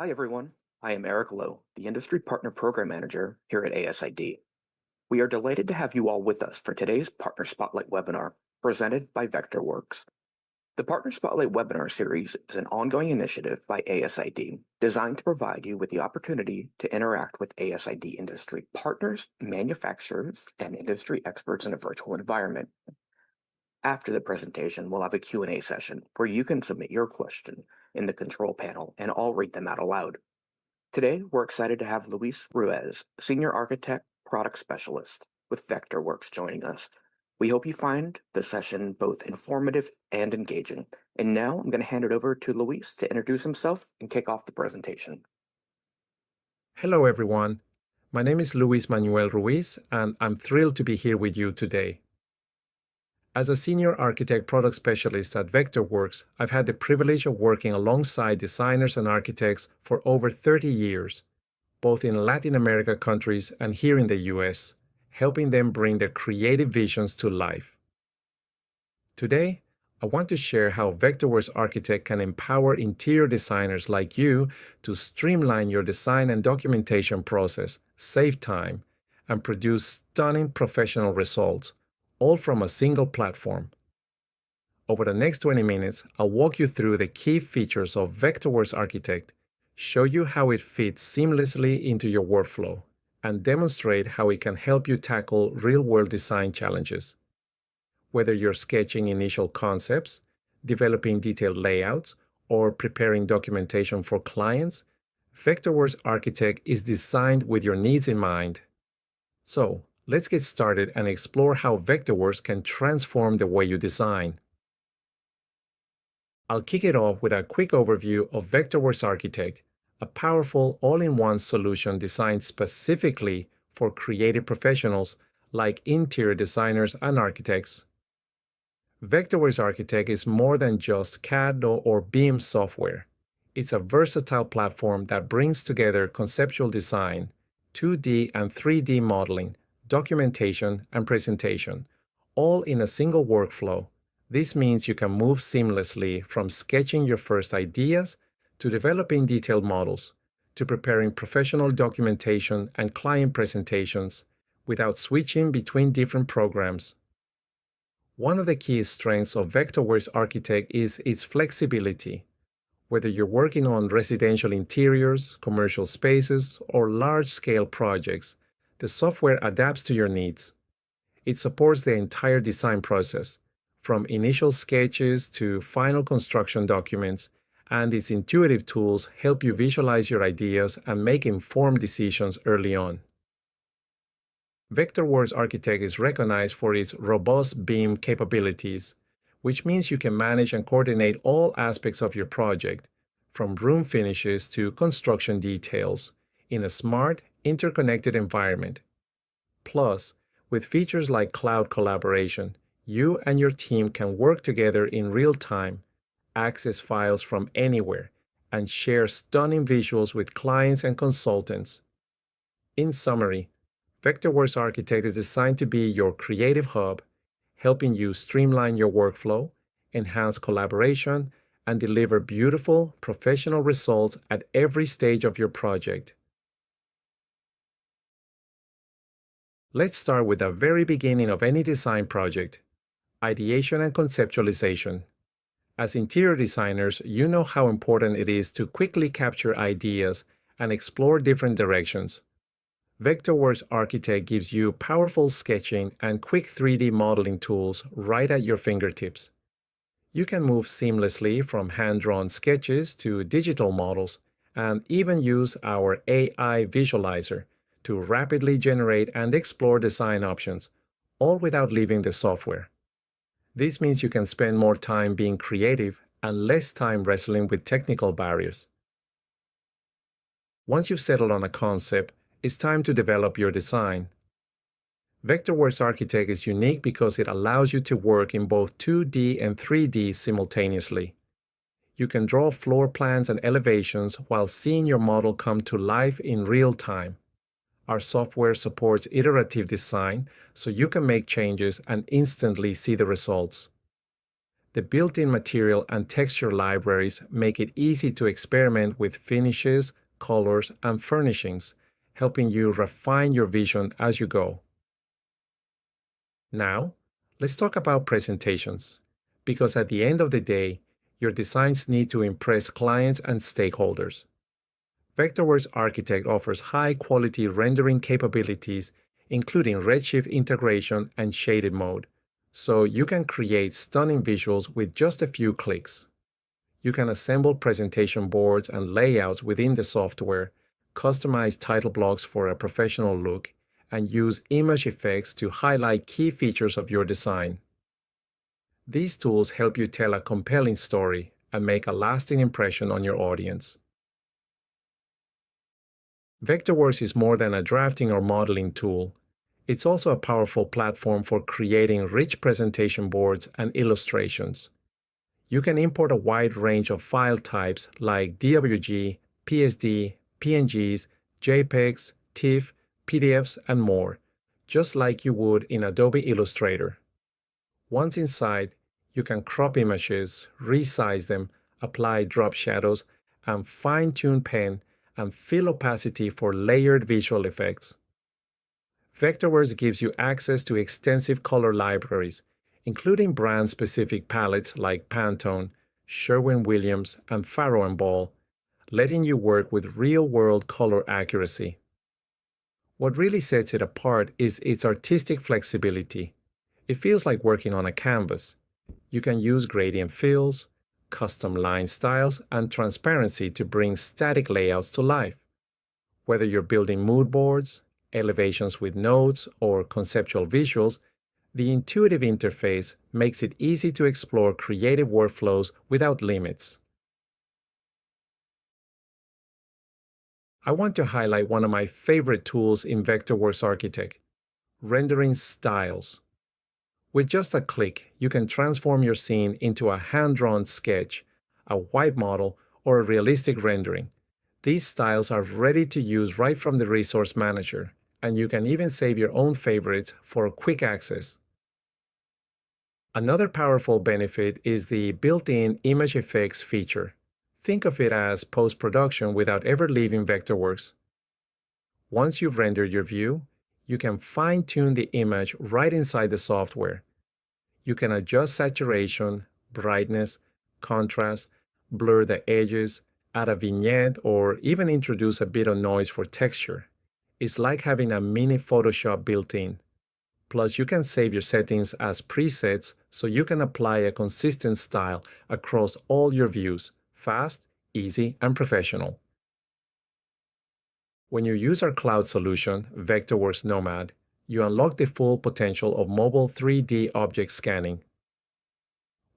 Hi, everyone. I am Eric Lowe, the Industry Partner Program Manager here at ASID. We are delighted to have you all with us for today's Partner Spotlight webinar presented by Vectorworks. The Partner Spotlight webinar series is an ongoing initiative by ASID designed to provide you with the opportunity to interact with ASID industry partners, manufacturers, and industry experts in a virtual environment. After the presentation, we'll have a Q&A session where you can submit your question in the control panel and I'll read them out aloud. Today, we're excited to have Luis Ruiz, Senior Architect Product Specialist with Vectorworks, joining us. We hope you find the session both informative and engaging. And now I'm going to hand it over to Luis to introduce himself and kick off the presentation. Hello, everyone. My name is Luis Manuel Ruiz, and I'm thrilled to be here with you today. As a Senior Architect Product Specialist at Vectorworks, I've had the privilege of working alongside designers and architects for over 30 years, both in Latin America countries and here in the US, helping them bring their creative visions to life. Today, I want to share how Vectorworks Architect can empower interior designers like you to streamline your design and documentation process, save time, and produce stunning professional results, all from a single platform. Over the next 20 minutes, I'll walk you through the key features of Vectorworks Architect, show you how it fits seamlessly into your workflow, and demonstrate how it can help you tackle real-world design challenges. Whether you're sketching initial concepts, developing detailed layouts, or preparing documentation for clients, Vectorworks Architect is designed with your needs in mind. So, let's get started and explore how Vectorworks can transform the way you design. I'll kick it off with a quick overview of Vectorworks Architect, a powerful all-in-one solution designed specifically for creative professionals like interior designers and architects. Vectorworks Architect is more than just CAD or BIM software. It's a versatile platform that brings together conceptual design, 2D and 3D modeling, documentation, and presentation, all in a single workflow. This means you can move seamlessly from sketching your first ideas to developing detailed models, to preparing professional documentation and client presentations without switching between different programs. One of the key strengths of Vectorworks Architect is its flexibility. Whether you're working on residential interiors, commercial spaces, or large-scale projects, the software adapts to your needs. It supports the entire design process, from initial sketches to final construction documents, and its intuitive tools help you visualize your ideas and make informed decisions early on. Vectorworks Architect is recognized for its robust BIM capabilities, which means you can manage and coordinate all aspects of your project, from room finishes to construction details, in a smart, interconnected environment. Plus, with features like cloud collaboration, you and your team can work together in real time, access files from anywhere, and share stunning visuals with clients and consultants. In summary, Vectorworks Architect is designed to be your creative hub, helping you streamline your workflow, enhance collaboration, and deliver beautiful, professional results at every stage of your project. Let's start with the very beginning of any design project, ideation and conceptualization. As interior designers, you know how important it is to quickly capture ideas and explore different directions. Vectorworks Architect gives you powerful sketching and quick 3D modeling tools right at your fingertips. You can move seamlessly from hand-drawn sketches to digital models, and even use our AI visualizer to rapidly generate and explore design options, all without leaving the software. This means you can spend more time being creative and less time wrestling with technical barriers. Once you've settled on a concept, it's time to develop your design. Vectorworks Architect is unique because it allows you to work in both 2D and 3D simultaneously. You can draw floor plans and elevations while seeing your model come to life in real time. Our software supports iterative design, so you can make changes and instantly see the results. The built-in material and texture libraries make it easy to experiment with finishes, colors, and furnishings, helping you refine your vision as you go. Now, let's talk about presentations, because at the end of the day, your designs need to impress clients and stakeholders. Vectorworks Architect offers high-quality rendering capabilities, including Redshift integration and shaded mode, so you can create stunning visuals with just a few clicks. You can assemble presentation boards and layouts within the software, customize title blocks for a professional look, and use image effects to highlight key features of your design. These tools help you tell a compelling story and make a lasting impression on your audience. Vectorworks is more than a drafting or modeling tool. It's also a powerful platform for creating rich presentation boards and illustrations. You can import a wide range of file types like DWG, PSD, PNGs, JPEGs, TIFF, PDFs, and more, just like you would in Adobe Illustrator. Once inside, you can crop images, resize them, apply drop shadows, and fine-tune pen and fill opacity for layered visual effects. Vectorworks gives you access to extensive color libraries, including brand-specific palettes like Pantone, Sherwin-Williams, and Farrow & Ball, letting you work with real-world color accuracy. What really sets it apart is its artistic flexibility. It feels like working on a canvas. You can use gradient fills, custom line styles, and transparency to bring static layouts to life. Whether you're building mood boards, elevations with notes, or conceptual visuals, the intuitive interface makes it easy to explore creative workflows without limits. I want to highlight one of my favorite tools in Vectorworks Architect, rendering styles. With just a click, you can transform your scene into a hand-drawn sketch, a white model, or a realistic rendering. These styles are ready to use right from the Resource Manager, and you can even save your own favorites for quick access. Another powerful benefit is the built-in image effects feature. Think of it as post-production without ever leaving Vectorworks. Once you've rendered your view, you can fine-tune the image right inside the software. You can adjust saturation, brightness, contrast, blur the edges, add a vignette, or even introduce a bit of noise for texture. It's like having a mini Photoshop built in. Plus, you can save your settings as presets so you can apply a consistent style across all your views, fast, easy, and professional. When you use our cloud solution, Vectorworks Nomad, you unlock the full potential of mobile 3D object scanning.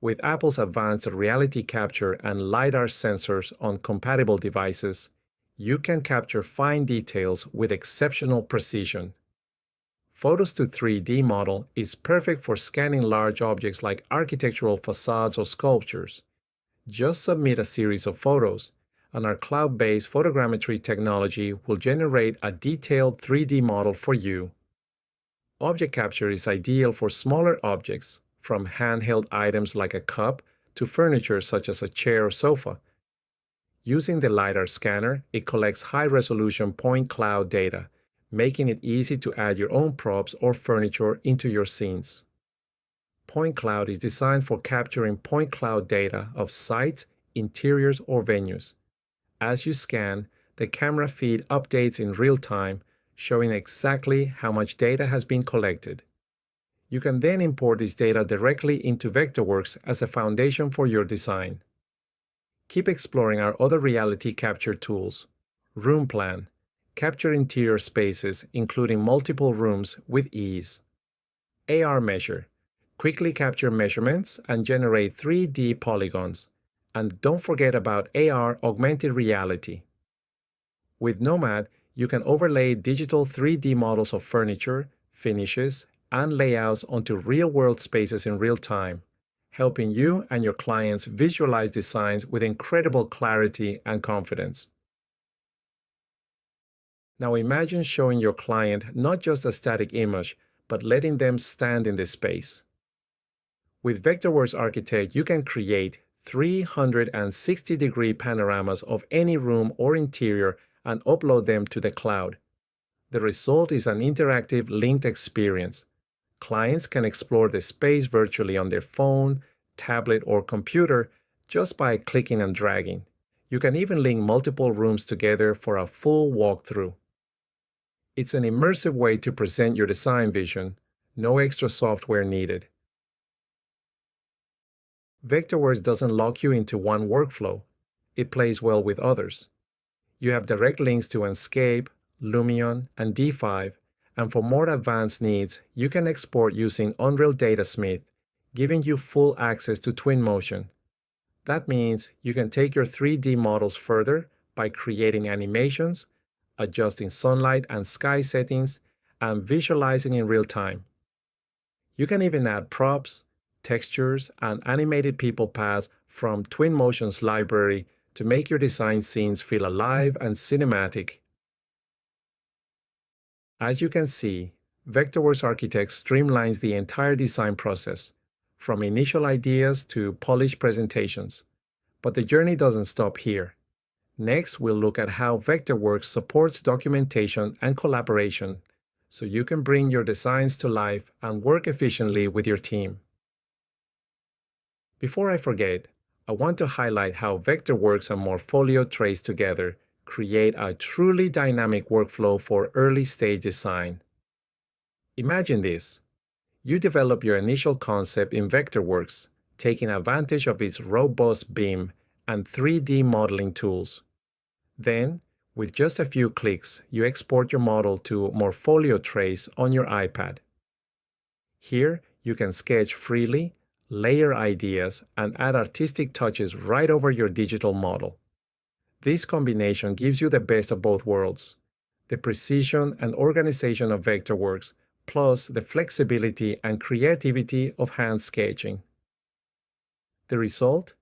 With Apple's advanced reality capture and LiDAR sensors on compatible devices, you can capture fine details with exceptional precision. Photos to 3D model is perfect for scanning large objects like architectural facades or sculptures. Just submit a series of photos, and our cloud-based photogrammetry technology will generate a detailed 3D model for you. Object capture is ideal for smaller objects, from handheld items like a cup to furniture such as a chair or sofa. Using the LiDAR scanner, it collects high-resolution point cloud data, making it easy to add your own props or furniture into your scenes. Point cloud is designed for capturing point cloud data of sites, interiors, or venues. As you scan, the camera feed updates in real time, showing exactly how much data has been collected. You can then import this data directly into Vectorworks as a foundation for your design. Keep exploring our other reality capture tools. Room Plan. Capture interior spaces, including multiple rooms, with ease. AR Measure. Quickly capture measurements and generate 3D polygons. And don't forget about AR Augmented Reality. With Nomad, you can overlay digital 3D models of furniture, finishes, and layouts onto real-world spaces in real time, helping you and your clients visualize designs with incredible clarity and confidence. Now imagine showing your client not just a static image, but letting them stand in the space. With Vectorworks Architect, you can create 360-degree panoramas of any room or interior and upload them to the cloud. The result is an interactive linked experience. Clients can explore the space virtually on their phone, tablet, or computer just by clicking and dragging. You can even link multiple rooms together for a full walkthrough. It's an immersive way to present your design vision, no extra software needed. Vectorworks doesn't lock you into one workflow. It plays well with others. You have direct links to Enscape, Lumion, and D5, and for more advanced needs, you can export using Unreal Datasmith, giving you full access to Twinmotion. That means you can take your 3D models further by creating animations, adjusting sunlight and sky settings, and visualizing in real time. You can even add props, textures, and animated people paths from Twinmotion's library to make your design scenes feel alive and cinematic. As you can see, Vectorworks Architect streamlines the entire design process, from initial ideas to polished presentations. But the journey doesn't stop here. Next, we'll look at how Vectorworks supports documentation and collaboration, so you can bring your designs to life and work efficiently with your team. Before I forget, I want to highlight how Vectorworks and Morpholio trace together create a truly dynamic workflow for early-stage design. Imagine this. You develop your initial concept in Vectorworks, taking advantage of its robust BIM and 3D modeling tools. Then, with just a few clicks, you export your model to Morpholio Trace on your iPad. Here, you can sketch freely, layer ideas, and add artistic touches right over your digital model. This combination gives you the best of both worlds: the precision and organization of Vectorworks, plus the flexibility and creativity of hand sketching. The result?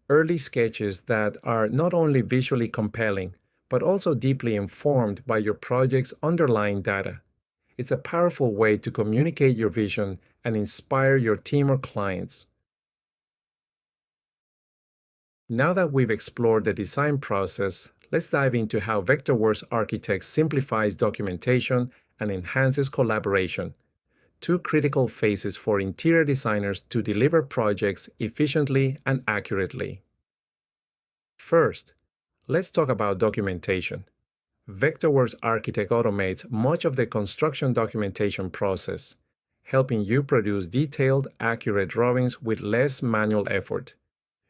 Early sketches that are not only visually compelling, but also deeply informed by your project's underlying data. It's a powerful way to communicate your vision and inspire your team or clients. Now that we've explored the design process, let's dive into how Vectorworks Architect simplifies documentation and enhances collaboration, two critical phases for interior designers to deliver projects efficiently and accurately. First, let's talk about documentation. Vectorworks Architect automates much of the construction documentation process, helping you produce detailed, accurate drawings with less manual effort.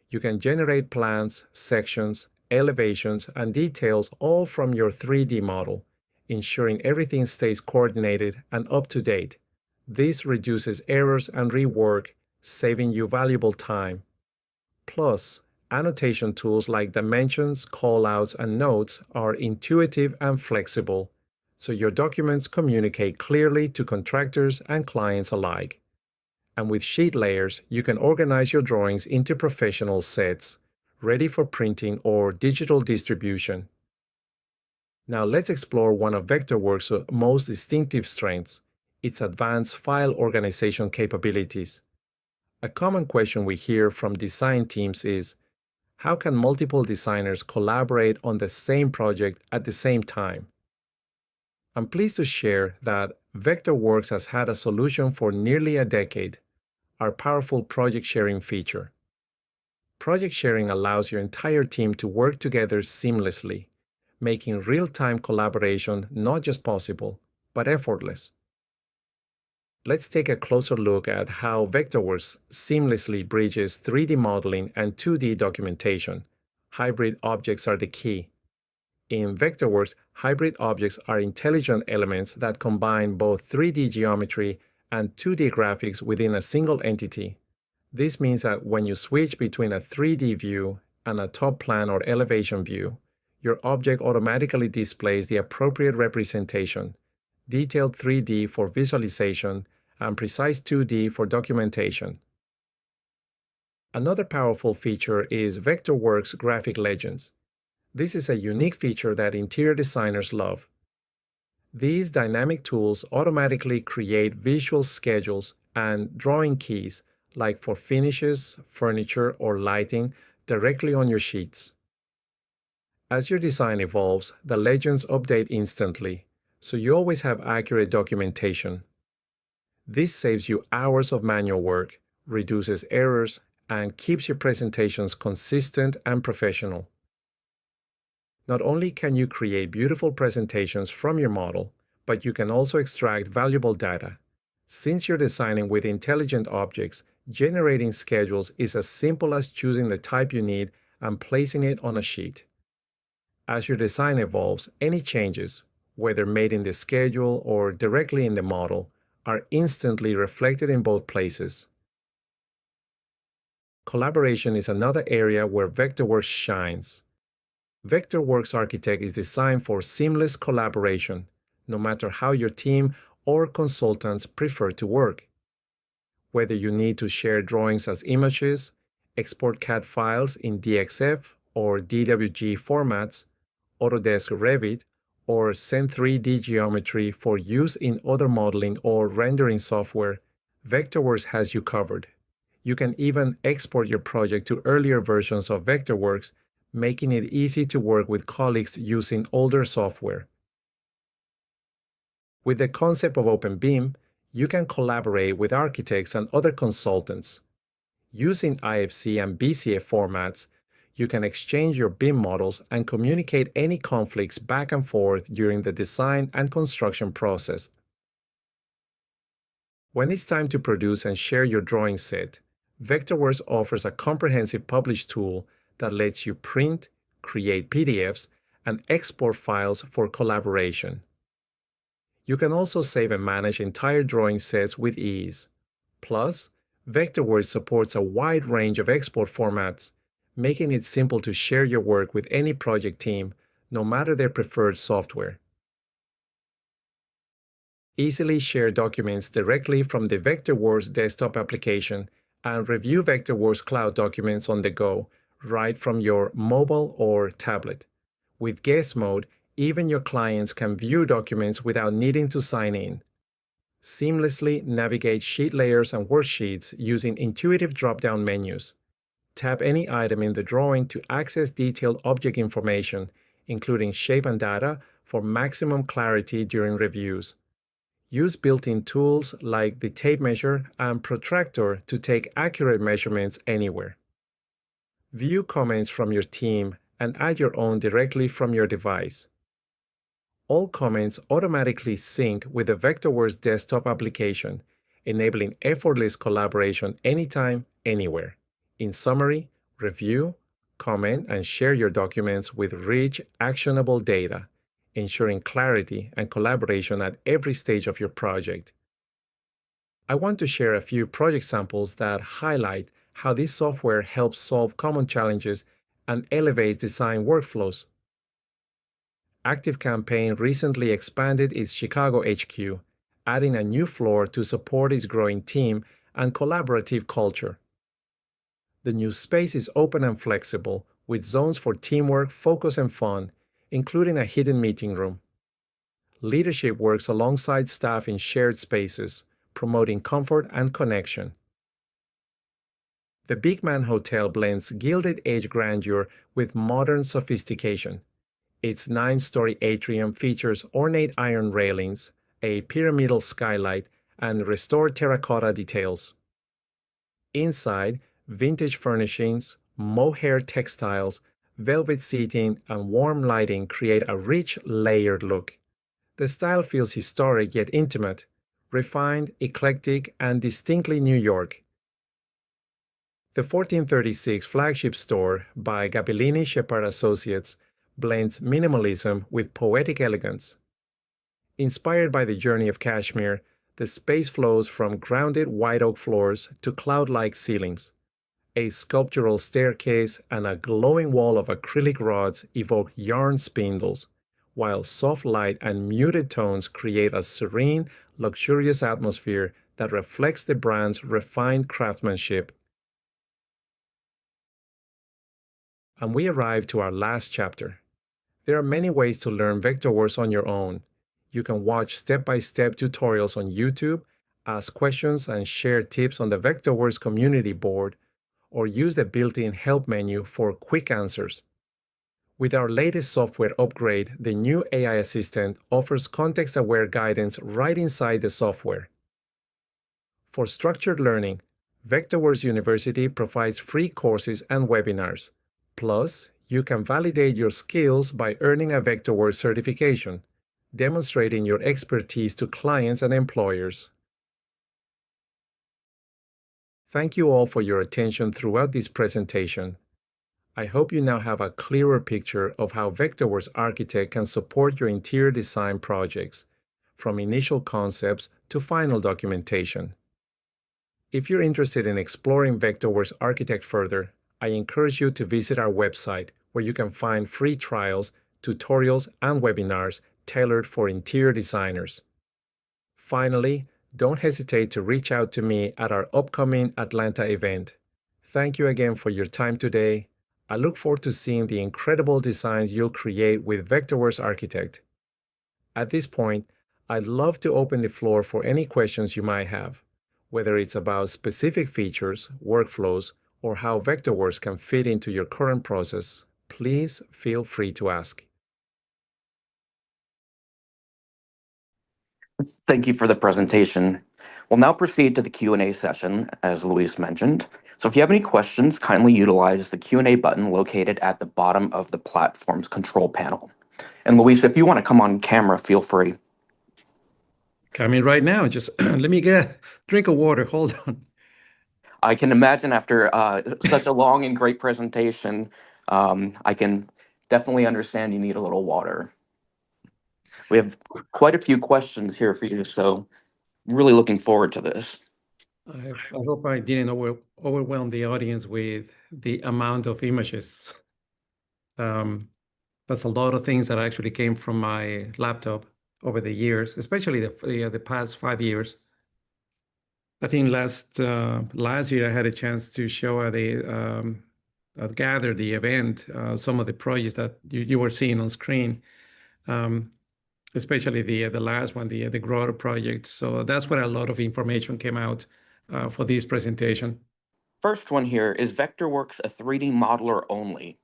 You can generate plans, sections, elevations, and details all from your 3D model, ensuring everything stays coordinated and up to date. This reduces errors and rework, saving you valuable time. Plus, annotation tools like dimensions, callouts, and notes are intuitive and flexible, so your documents communicate clearly to contractors and clients alike. And with sheet layers, you can organize your drawings into professional sets, ready for printing or digital distribution. Now let's explore one of Vectorworks' most distinctive strengths, its advanced file organization capabilities. A common question we hear from design teams is, how can multiple designers collaborate on the same project at the same time? I'm pleased to share that Vectorworks has had a solution for nearly a decade: our powerful project sharing feature. Project sharing allows your entire team to work together seamlessly, making real-time collaboration not just possible, but effortless. Let's take a closer look at how Vectorworks seamlessly bridges 3D modeling and 2D documentation. Hybrid objects are the key. In Vectorworks, hybrid objects are intelligent elements that combine both 3D geometry and 2D graphics within a single entity. This means that when you switch between a 3D view and a top plan or elevation view, your object automatically displays the appropriate representation: detailed 3D for visualization and precise 2D for documentation. Another powerful feature is Vectorworks Graphic Legends. This is a unique feature that interior designers love. These dynamic tools automatically create visual schedules and drawing keys, like for finishes, furniture, or lighting, directly on your sheets. As your design evolves, the legends update instantly, so you always have accurate documentation. This saves you hours of manual work, reduces errors, and keeps your presentations consistent and professional. Not only can you create beautiful presentations from your model, but you can also extract valuable data. Since you're designing with intelligent objects, generating schedules is as simple as choosing the type you need and placing it on a sheet. As your design evolves, any changes, whether made in the schedule or directly in the model, are instantly reflected in both places. Collaboration is another area where Vectorworks shines. Vectorworks Architect is designed for seamless collaboration, no matter how your team or consultants prefer to work. Whether you need to share drawings as images, export CAD files in DXF or DWG formats, Autodesk Revit, or send 3D geometry for use in other modeling or rendering software, Vectorworks has you covered. You can even export your project to earlier versions of Vectorworks, making it easy to work with colleagues using older software. With the concept of Open BIM, you can collaborate with architects and other consultants. Using IFC and BCF formats, you can exchange your BIM models and communicate any conflicts back and forth during the design and construction process. When it's time to produce and share your drawing set, Vectorworks offers a comprehensive publish tool that lets you print, create PDFs, and export files for collaboration. You can also save and manage entire drawing sets with ease. Plus, Vectorworks supports a wide range of export formats, making it simple to share your work with any project team, no matter their preferred software. Easily share documents directly from the Vectorworks desktop application and review Vectorworks Cloud documents on the go, right from your mobile or tablet. With guest mode, even your clients can view documents without needing to sign in. Seamlessly navigate sheet layers and worksheets using intuitive drop-down menus. Tap any item in the drawing to access detailed object information, including shape and data, for maximum clarity during reviews. Use built-in tools like the tape measure and protractor to take accurate measurements anywhere. View comments from your team and add your own directly from your device. All comments automatically sync with the Vectorworks desktop application, enabling effortless collaboration anytime, anywhere. In summary, review, comment, and share your documents with rich, actionable data, ensuring clarity and collaboration at every stage of your project. I want to share a few project samples that highlight how this software helps solve common challenges and elevates design workflows. ActiveCampaign recently expanded its Chicago HQ, adding a new floor to support its growing team and collaborative culture. The new space is open and flexible, with zones for teamwork, focus, and fun, including a hidden meeting room. Leadership works alongside staff in shared spaces, promoting comfort and connection. The Big Man Hotel blends Gilded Age grandeur with modern sophistication. Its 9-story atrium features ornate iron railings, a pyramidal skylight, and restored terracotta details. Inside, vintage furnishings, mohair textiles, velvet seating, and warm lighting create a rich, layered look. The style feels historic yet intimate, refined, eclectic, and distinctly New York. The 1436 flagship store by Gabellini Shepard Associates blends minimalism with poetic elegance. Inspired by the journey of Kashmir, the space flows from grounded white oak floors to cloud-like ceilings. A sculptural staircase and a glowing wall of acrylic rods evoke yarn spindles, while soft light and muted tones create a serene, luxurious atmosphere that reflects the brand's refined craftsmanship. And we arrive to our last chapter. There are many ways to learn Vectorworks on your own. You can watch step-by-step tutorials on YouTube ask questions and share tips on the Vectorworks community board, or use the built-in help menu for quick answers. With our latest software upgrade, the new AI assistant offers context-aware guidance right inside the software. For structured learning, Vectorworks University provides free courses and webinars. Plus, you can validate your skills by earning a Vectorworks certification, demonstrating your expertise to clients and employers. Thank you all for your attention throughout this presentation. I hope you now have a clearer picture of how Vectorworks Architect can support your interior design projects, from initial concepts to final documentation. If you're interested in exploring Vectorworks Architect further, I encourage you to visit our website, where you can find free trials, tutorials, and webinars tailored for interior designers. Finally, don't hesitate to reach out to me at our upcoming Atlanta event. Thank you again for your time today. I look forward to seeing the incredible designs you'll create with Vectorworks Architect. At this point, I'd love to open the floor for any questions you might have, whether it's about specific features, workflows, or how Vectorworks can fit into your current process. Please feel free to ask. Thank you for the presentation. We'll now proceed to the Q&A session, as Luis mentioned. So if you have any questions, kindly utilize the Q&A button located at the bottom of the platform's control panel. And Luis, if you want to come on camera, feel free. Coming right now. Just let me get a drink of water. Hold on. I can imagine after such a long and great presentation, I can definitely understand you need a little water. We have quite a few questions here for you, so really looking forward to this. I hope I didn't overwhelm the audience with the amount of images. That's a lot of things that actually came from my laptop over the years, especially the past 5 years. I think last year I had a chance to show at gather the event some of the projects that you were seeing on screen, especially the last one, the Grotto project. So that's where a lot of information came out for this presentation. First one here, is Vectorworks a 3D modeler only?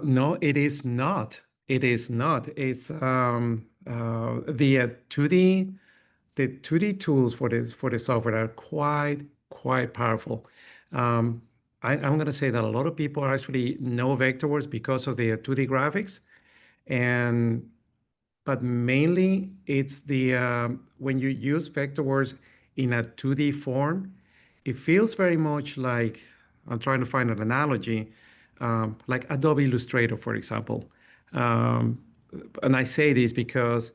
No, it is not. It is not. It's the 2D tools for the software are quite powerful. I'm going to say that a lot of people actually know Vectorworks because of the 2D graphics, but mainly it's when you use Vectorworks in a 2D form, it feels very much like, I'm trying to find an analogy, like Adobe Illustrator, for example. And I say this because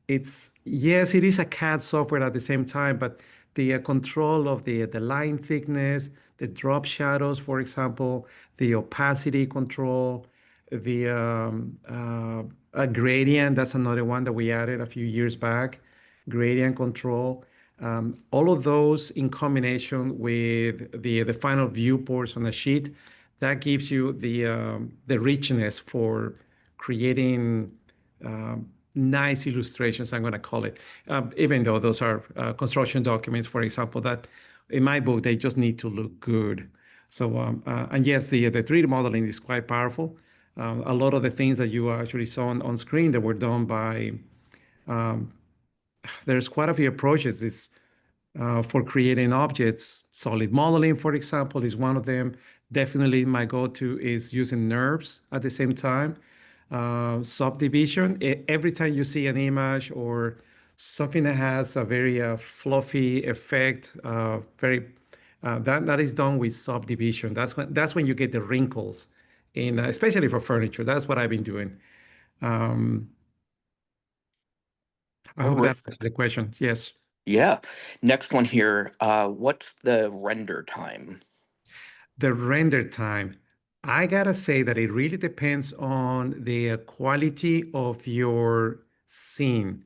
yes, it is a CAD software at the same time, but the control of the line thickness, the drop shadows, for example, the opacity control, the gradient, that's another one that we added a few years back, gradient control. All of those in combination with the final viewports on the sheet, that gives you the richness for creating nice illustrations, I'm going to call it, even though those are construction documents, for example, that in my book, they just need to look good. So, and yes, the 3D modeling is quite powerful. A lot of the things that you actually saw on screen that were done by, there's quite a few approaches for creating objects. Solid modeling, for example, is one of them. Definitely my go-to is using NURBS at the same time. Subdivision, every time you see an image or something that has a very fluffy effect, that is done with subdivision. That's when you get the wrinkles, especially for furniture. That's what I've been doing. I hope that answers the question. Yes. Yeah. Next one here. What's the render time? The render time. I gotta say that it really depends on the quality of your scene.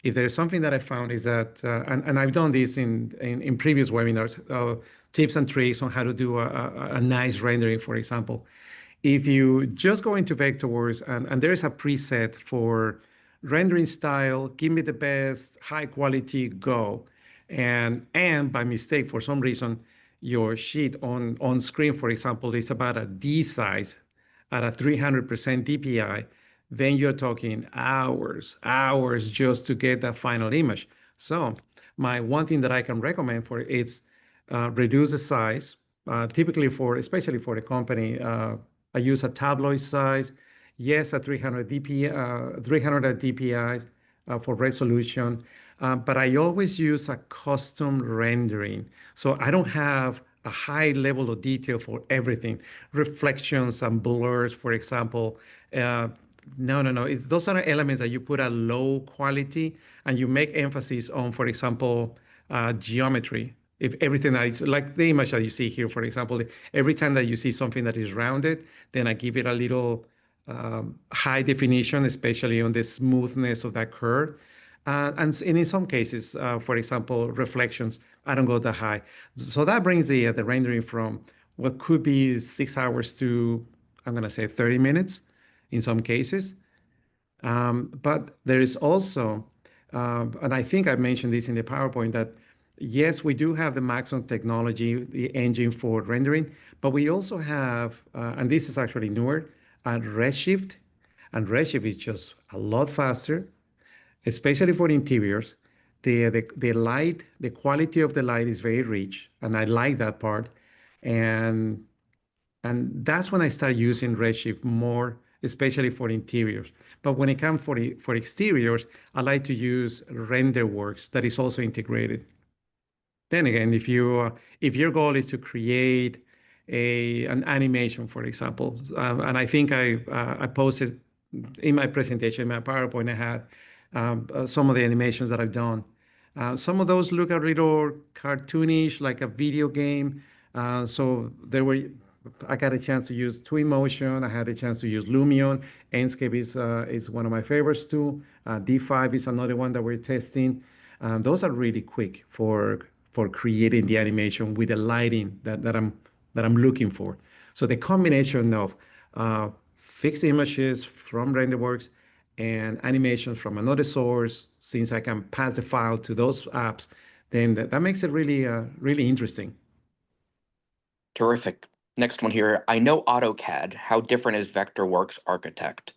If there's something that I found is that, and I've done this in previous webinars, tips and tricks on how to do a nice rendering, for example. If you just go into Vectorworks and there is a preset for rendering style, give me the best, high quality, go. And by mistake, for some reason, your sheet on screen, for example, is about a D size at a 300% DPI, then you're talking hours just to get that final image. So my one thing that I can recommend for it is reduce the size. Typically especially for the company, I use a tabloid size. Yes, a 300 DPI, 300 DPI for resolution, but I always use a custom rendering. So I don't have a high level of detail for everything. Reflections and blurs, for example. No. Those are elements that you put at low quality and you make emphasis on, for example, geometry. If everything that is like the image that you see here, for example, every time that you see something that is rounded, then I give it a little high definition, especially on the smoothness of that curve. And in some cases, for example, reflections, I don't go that high. So that brings the rendering from what could be 6 hours to, I'm going to say 30 minutes in some cases. But there is also, and I think I mentioned this in the PowerPoint, that yes, we do have the Maxon technology, the engine for rendering, but we also have, and this is actually newer, Redshift. And Redshift is just a lot faster, especially for interiors. The light, the quality of the light is very rich, and I like that part. And and that's when I start using Redshift more, especially for interiors. But when it comes for exteriors, I like to use RenderWorks that is also integrated. Then again, if your goal is to create an animation, for example, and I think I posted in my presentation, in my PowerPoint, I had some of the animations that I've done. Some of those look a little cartoonish, like a video game. So I got a chance to use Twinmotion. I had a chance to use Lumion. Enscape is one of my favorites too. D5 is another one that we're testing. Those are really quick for creating the animation with the lighting that I'm looking for. So the combination of fixed images from RenderWorks and animations from another source, since I can pass the file to those apps, then that makes it really interesting. Terrific. Next one here. I know AutoCAD. How different is Vectorworks Architect?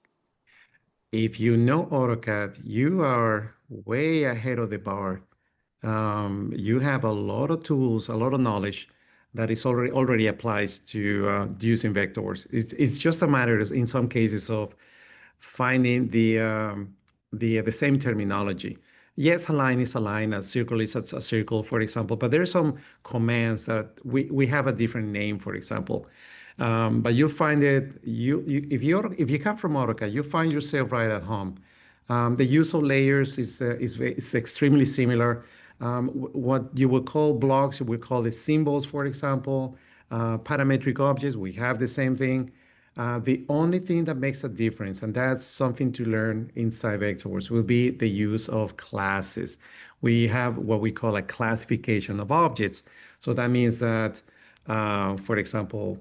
If you know AutoCAD, you are way ahead of the bar. You have a lot of tools, a lot of knowledge that is already applies to using vectors. It's just a matter, in some cases, of finding the same terminology. Yes, a line is a line, a circle is a circle, for example, but there are some commands that we have a different name, for example. But you'll find it, if you come from AutoCAD, you find yourself right at home. The use of layers is extremely similar. What you would call blocks, we call it symbols, for example. Parametric objects, we have the same thing. The only thing that makes a difference, and that's something to learn inside Vectorworks, will be the use of classes. We have what we call a classification of objects. So that means that, for example,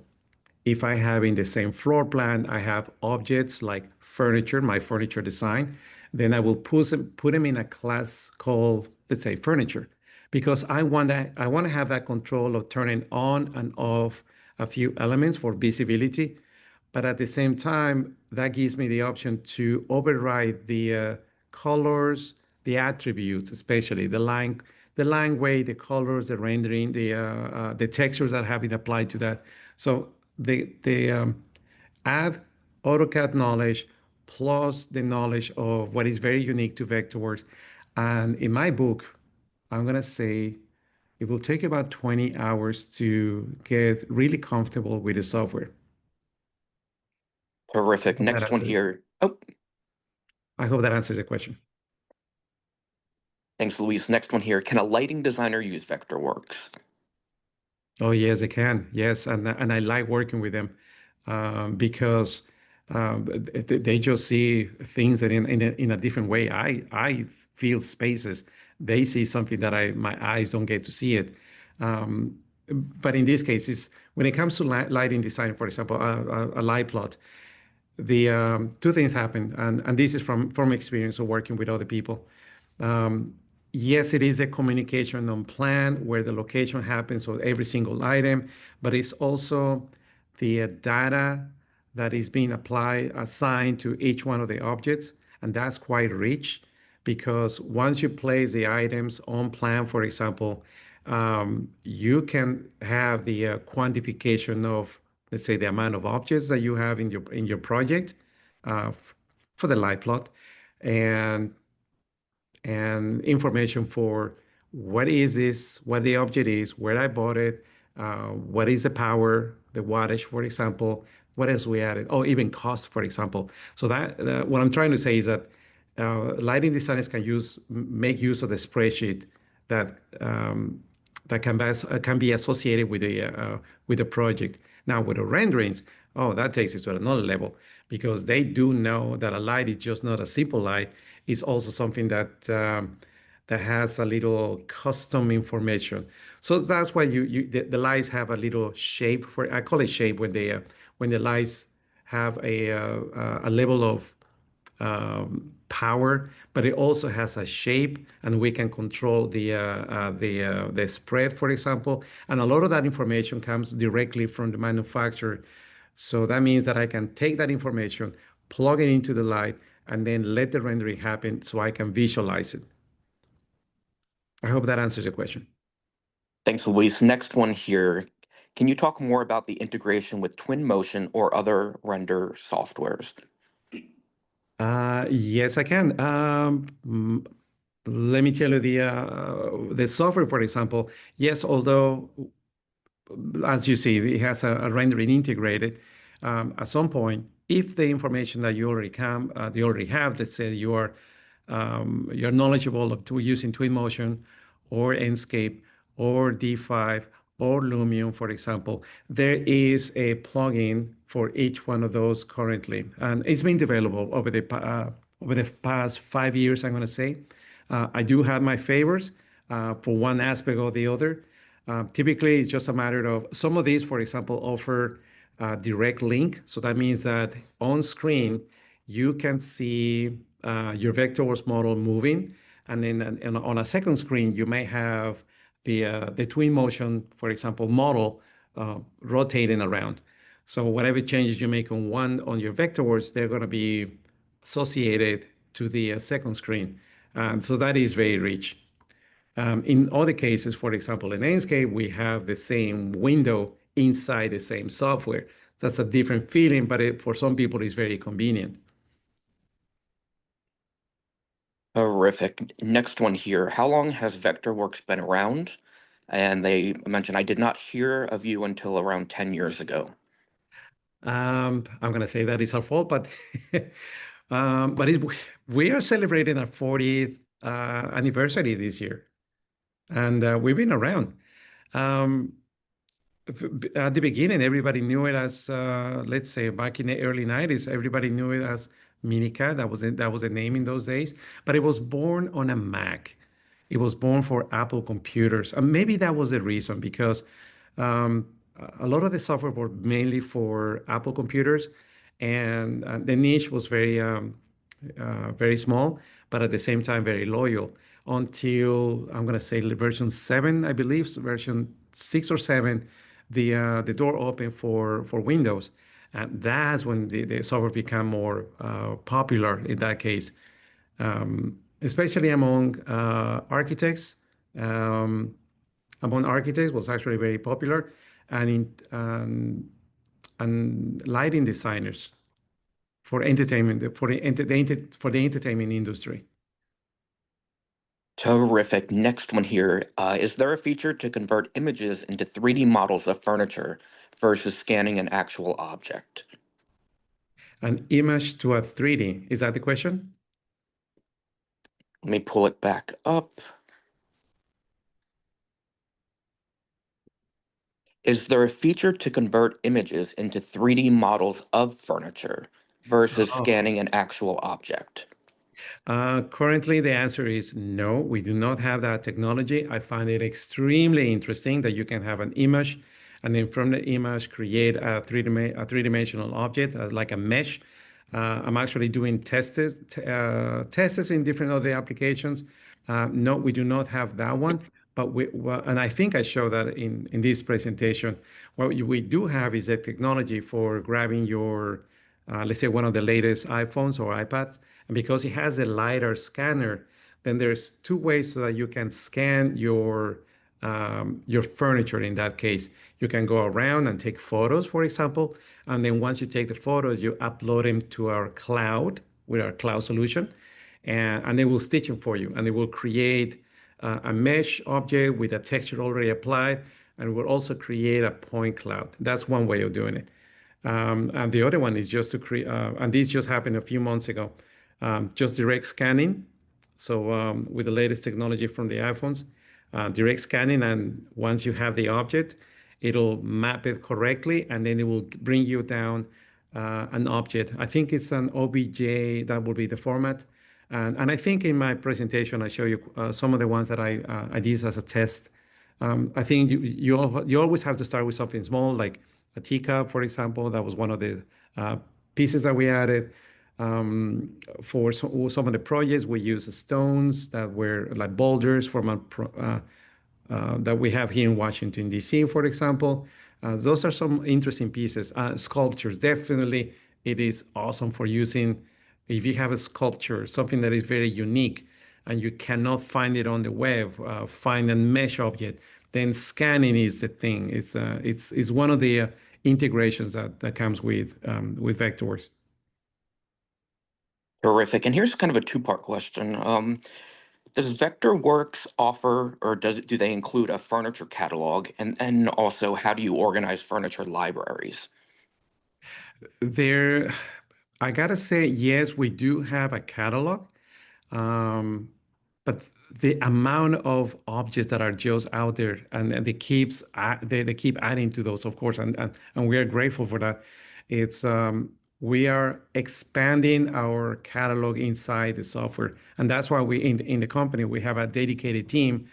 if I have in the same floor plan, I have objects like furniture, my furniture design, then I will put them in a class called, let's say, furniture, because I want to have that control of turning on and off a few elements for visibility. But at the same time, that gives me the option to override the colors, the attributes, especially the line weight, the colors, the rendering, the textures that have been applied to that. So they add AutoCAD knowledge plus the knowledge of what is very unique to Vectorworks. And in my book, I'm going to say it will take about 20 hours to get really comfortable with the software. Terrific. Next one here. Oh, I hope that answers the question. thanks, Luis. Next one here. Can a lighting designer use Vectorworks? Oh, yes, they can. Yes, and I like working with them because they just see things that in a different way. I feel spaces. They see something that my eyes don't get to see it. But in this case, when it comes to lighting design, for example, a light plot, two things happen, and this is from experience of working with other people. Um, yes, it is a communication on plan where the location happens on every single item, but it's also the data that is being assigned to each one of the objects, and that's quite rich because once you place the items on plan, for example, you can have the quantification of, let's say, the amount of objects that you have in your project for the light plot, and information for what is this, what the object is, where I bought it, what is the power, the wattage, for example, what else we added, oh, even cost, for example. So that what I'm trying to say is that lighting designers can make use of the spreadsheet that that can be associated with the project. Now with the renderings, oh, that takes it to another level because they do know that a light is just not a simple light. It's also something that has a little custom information. So that's why the lights have a little shape. For I call it shape when the lights have a level of power, but it also has a shape, and we can control the spread, for example. And a lot of that information comes directly from the manufacturer. So that means that I can take that information, plug it into the light, and then let the rendering happen so I can visualize it. I hope that answers your question. Thanks, Luis. Next one here. Can you talk more about the integration with Twinmotion or other render softwares? Yes, I can. Let me tell you the software, for example. Yes, although as you see, it has a rendering integrated. At some point, if the information that you already have, let's say you're knowledgeable of using Twinmotion or Enscape or D5 or Lumion, for example, there is a plugin for each one of those currently, and it's been developed over the past 5 years, I'm going to say. I do have my favorites for one aspect or the other. Typically, it's just a matter of some of these, for example, offer direct link. So that means that on screen, you can see your Vectorworks model moving. And then on a second screen, you may have the Twinmotion, for example, model rotating around. So whatever changes you make on your Vectorworks, they're going to be associated to the second screen. So that is very rich. In other cases, for example, in Enscape, we have the same window inside the same software. That's a different feeling, but for some people, it's very convenient. Terrific. Next one here. How long has Vectorworks been around? And they mentioned, I did not hear of you until around 10 years ago. I'm going to say that it's our fault, but we are celebrating our 40th anniversary this year, and we've been around. At the beginning, everybody knew it as, let's say, back in the early 90s, everybody knew it as Minica. That was the name in those days. But it was born on a Mac. It was born for Apple computers. And maybe that was the reason, because um, a lot of the software was mainly for Apple computers, and the niche was very small, but at the same time very loyal. Until I'm going to say version 7, I believe, so version 6 or 7, the door opened for Windows, and that's when the software became more popular in that case, especially among architects. Among architects was actually very popular, and and lighting designers for entertainment for the entertainment industry. Terrific. Next one here. Is there a feature to convert images into 3D models of furniture versus scanning an actual object? An image to a 3D, is that the question? Let me pull it back up. Is there a feature to convert images into 3D models of furniture versus Oh. scanning an actual object? Currently, the answer is no, we do not have that technology. I find it extremely interesting that you can have an image and then from the image create a three-dimensional object like a mesh. I'm actually doing tests in different other applications. No, we do not have that one, but and I think I show that in this presentation. What we do have is a technology for grabbing your, let's say, one of the latest iPhones or iPads, and because it has a LiDAR scanner, then there's two ways so that you can scan your furniture. In that case, you can go around and take photos, for example, and then once you take the photos, you upload them to our cloud with our cloud solution, and they will stitch them for you, and they will create a mesh object with a texture already applied, and will also create a point cloud. That's one way of doing it. And the other one is just to create, and this just happened a few months ago, just direct scanning. So with the latest technology from the iPhones, direct scanning, and once you have the object, it'll map it correctly, and then it will bring you down an object. I think it's an OBJ, that will be the format. And I think in my presentation, I show you some of the ones that I did as a test. I think you always have to start with something small, like a teacup, for example. That was one of the pieces that we added. For some of the projects, we use stones that were like boulders from that we have here in Washington, D.C., for example. Those are some interesting pieces. Sculptures, definitely, it is awesome for using. If you have a sculpture, something that is very unique, and you cannot find it on the web, find a mesh object, then scanning is the thing. It's one of the integrations that comes with Vectorworks. Terrific. And here's kind of a two-part question. Does Vectorworks offer, or do they include a furniture catalog? And also, how do you organize furniture libraries? There, I gotta say, yes, we do have a catalog, um, but the amount of objects that are just out there, and they keep adding to those, of course, and we are grateful for that. It's We are expanding our catalog inside the software, and that's why we in the company we have a dedicated team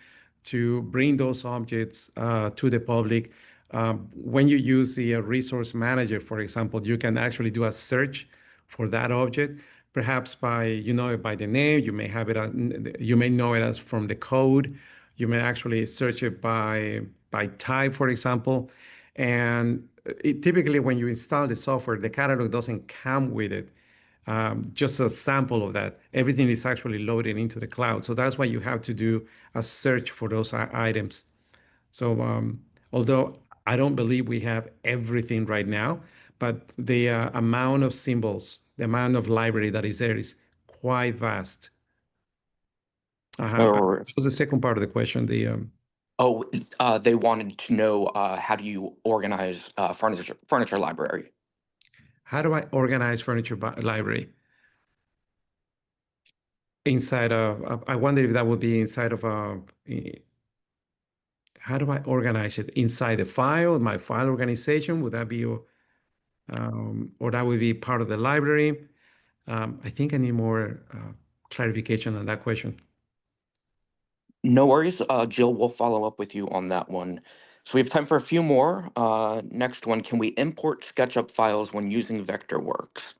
to bring those objects to the public. When you use the resource manager, for example, you can actually do a search for that object, perhaps by it by the name. You may have it, you may know it as from the code. You may actually search it by type, for example. And typically, when you install the software, the catalog doesn't come with it. Just a sample of that. Everything is actually loaded into the cloud. So that's why you have to do a search for those items. So although I don't believe we have everything right now, but the amount of symbols, the amount of library that is there is quite vast. Or What was the second part of the question? they wanted to know how do you organize furniture library? How do I organize furniture library? Inside of, I wonder if that would be inside of how do I organize it? Inside the file, my file organization, would that be, or that would be part of the library? I think I need more clarification on that question. No worries. Jill will follow up with you on that one. So we have time for a few more. Next one, can we import SketchUp files when using Vectorworks?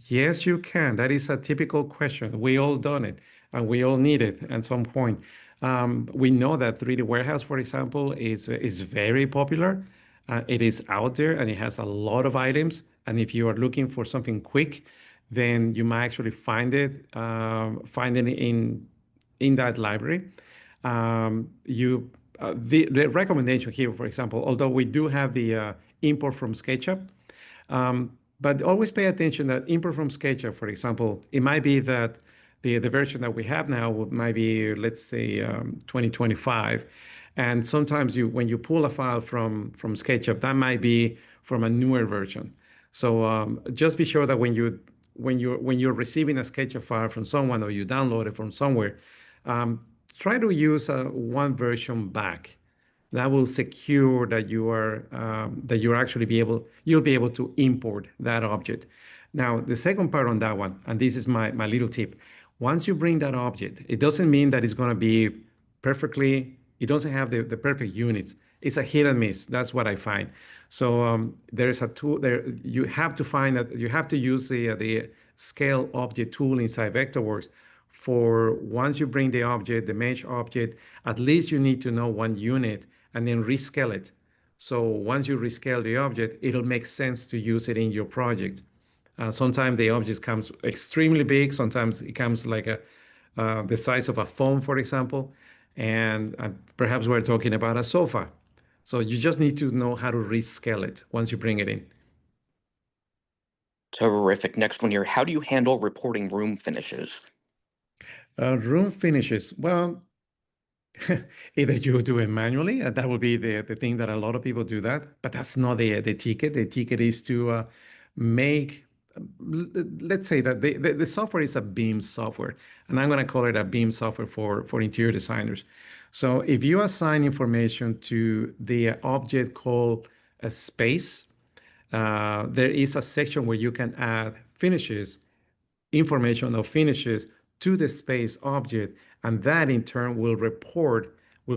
Yes, you can. That is a typical question. We all done it, and we all need it at some point. We know that 3D Warehouse, for example, is very popular. It is out there, and it has a lot of items. And if you are looking for something quick, then you might actually find it in that library. The recommendation here, for example, although we do have the import from SketchUp, but always pay attention that import from SketchUp, for example, it might be that the version that we have now might be, let's say, 2025. And sometimes when you pull a file from SketchUp, that might be from a newer version. So just be sure that when you're receiving a SketchUp file from someone, or you download it from somewhere, try to use one version back. That will secure that you'll be able to import that object. Now, the second part on that one, and this is my little tip. Once you bring that object, it doesn't mean that it's going to be perfectly, it doesn't have the perfect units. it's a hit and miss. That's what I find. So there is a tool there. You have to find that you have to use the scale object tool inside Vectorworks for once you bring the object, the mesh object, at least you need to know one unit and then rescale it. So once you rescale the object, it'll make sense to use it in your project. Sometimes the object comes extremely big. Sometimes it comes like the size of a phone, for example. And perhaps we're talking about a sofa. So you just need to know how to rescale it once you bring it in. Terrific. Next one here. How do you handle reporting room finishes? Room finishes. Well, either you do it manually, and that would be the thing that a lot of people do that, but that's not the ticket. The ticket is to make, let's say that the software is a BIM software, and I'm going to call it a BIM software for interior designers. So if you assign information to the object called a space, there is a section where you can add finishes, information of finishes to the space object, and that in turn will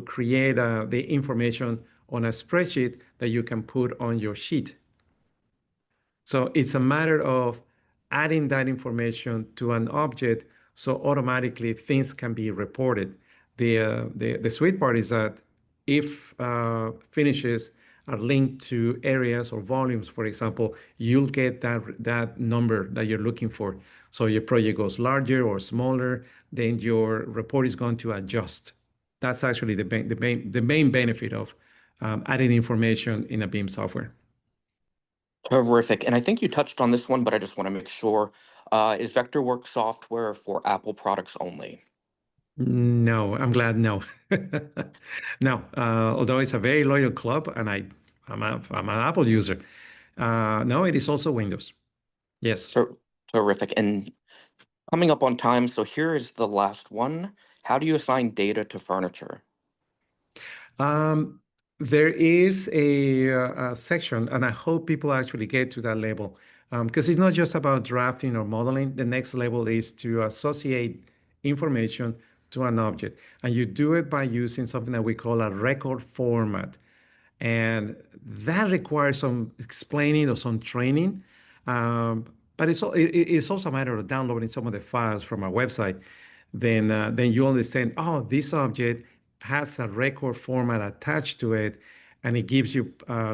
create the information on a spreadsheet that you can put on your sheet. So it's a matter of adding that information to an object so automatically things can be reported. The sweet part is that if finishes are linked to areas or volumes, for example, you'll get that number that you're looking for. So your project goes larger or smaller, then your report is going to adjust. That's actually the main benefit of adding information in a BIM software. Terrific. And I think you touched on this one, but I just want to make sure. Is Vectorworks software for Apple products only? No, I'm glad no. No, although it's a very loyal club and I'm an Apple user. No, it is also Windows. Yes. Terrific. And coming up on time, so here is the last one. How do you assign data to furniture? There is a section, and I hope people actually get to that level, because it's not just about drafting or modeling. The next level is to associate information to an object, and you do it by using something that we call a record format. And that requires some explaining or some training. But it's also a matter of downloading some of the files from our website. Then you understand, oh, this object has a record format attached to it, and it gives you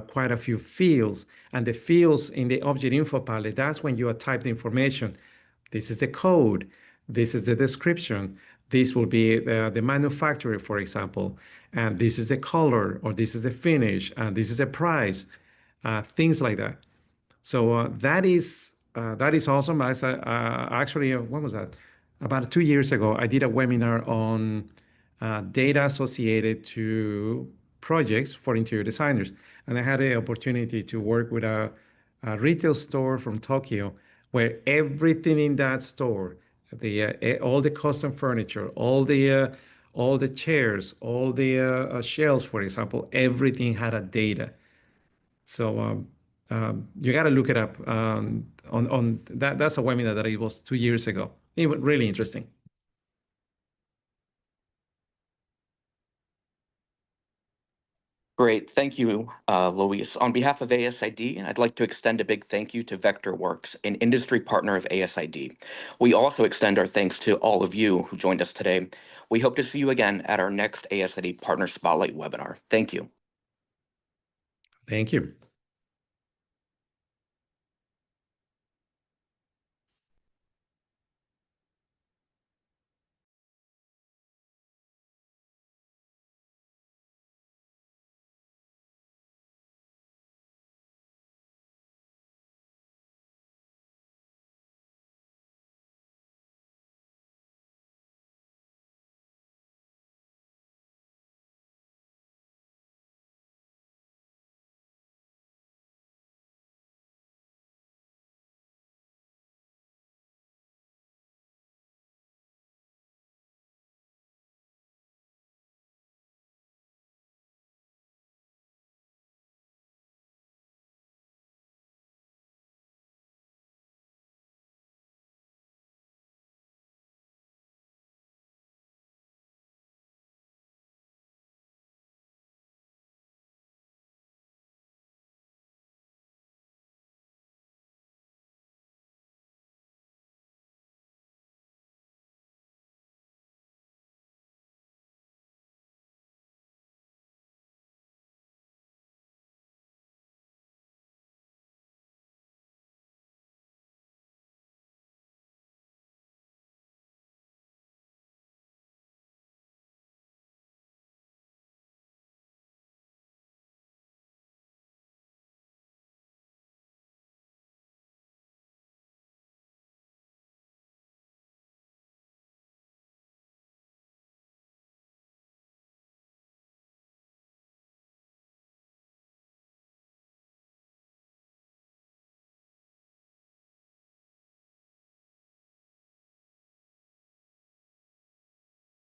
quite a few fields. And the fields in the object info palette, that's when you type the information. This is the code. This is the description. This will be the manufacturer, for example, and this is the color, or this is the finish, and this is the price, things like that. So that is awesome. Actually, when was that? About 2 years ago, I did a webinar on data associated to projects for interior designers, and I had the opportunity to work with a retail store from Tokyo, where everything in that store, all the custom furniture, all the chairs, all the shelves, for example, everything had a data. So you got to look it up. On that, that's a webinar that it was 2 years ago. It was really interesting. Great. Thank you, Luis. On behalf of ASID, I'd like to extend a big thank you to Vectorworks, an industry partner of ASID. We also extend our thanks to all of you who joined us today. We hope to see you again at our next ASID Partner Spotlight webinar. Thank you. Thank you.